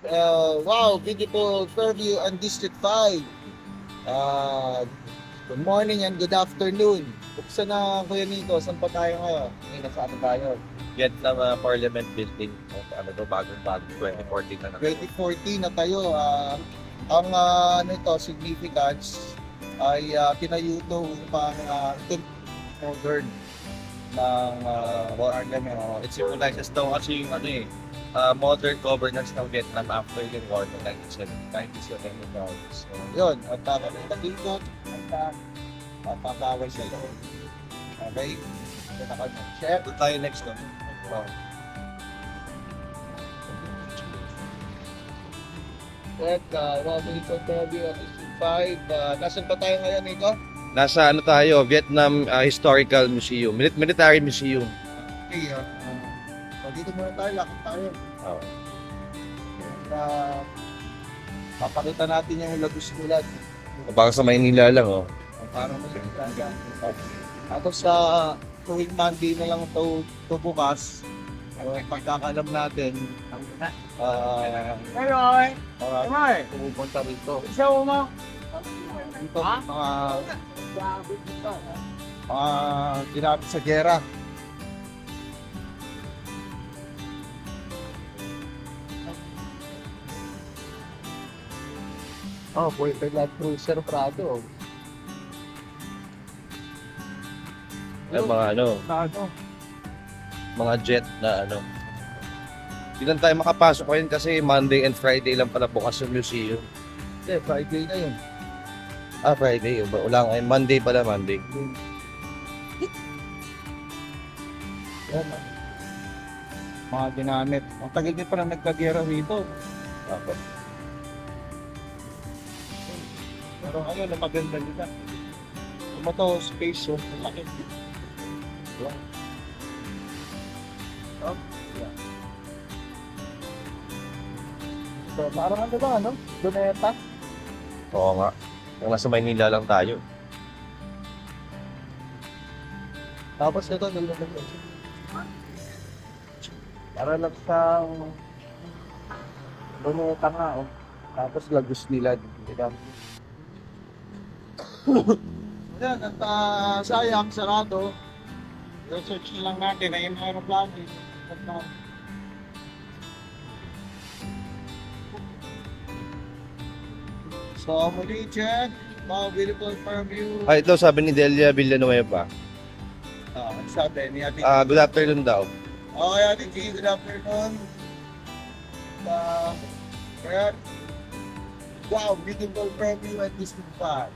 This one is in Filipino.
Wow, beautiful Fairview and District 5. Good morning and good afternoon. Buksan na Kuya Nico, saan pa tayo ngayon? Ngayon, nasa ano tayo? Vietnam Parliament Building. Ano to, bagong-bago, 2014 na 2014 na tayo. Ang ito, significance ay tinayo ito upang modern ng Parliament. It symbolizes daw kasi yung modern governance ng Vietnam after yung war ng 1970. So, Yun, at kapag dito, at papagaway sa loob. Okay? Ito na kami. Chef. doon tayo next no? At welcome to Fairview at District 5. Nasaan pa tayo ngayon, Nico? Nasa ano tayo, Vietnam Historical Museum, Military Museum. Okay, dito muna tayo, lakad tayo. Oh. Papakita natin yung Lagos Kulad. Baka sa Maynila lang, oh. Parang maganda. Tapos sa tuwing Monday na lang ito bukas, pagkakalam natin, pupunta rito. Dito, mga ginamit sa gera. Oh, Boyfriend Land Cruiser Prado. Yung mga mga jet na Hindi lang tayo makapasok ngayon kasi Monday and Friday lang pala bukas yung museum. Hindi, Friday na yun. Friday. Wala ngayon. Monday pala, Monday. Yan. Mga ginamit. Ang tagal din pa lang nagkagera rito. Okay. Pero ayun, napaganda nila. Yung to, space, oh. Malaki. Wow. Oh, yeah. So, parang ano ba, ano? Doneta? Oo nga. Kung nasa Maynila lang tayo. Tapos ito, nilulunod. Para lang sa Doneta nga, oh. Tapos Lagos nila, diba? Yan, at sayang, sarado. Research na lang natin na yung aeroplane. So, muli dyan, mga beautiful Fairview. Ito sabi ni Delia Villanueva. Sabi ni Ate Good afternoon daw. Okay, Ate G, good afternoon. Kaya, wow, beautiful Fairview at District 5.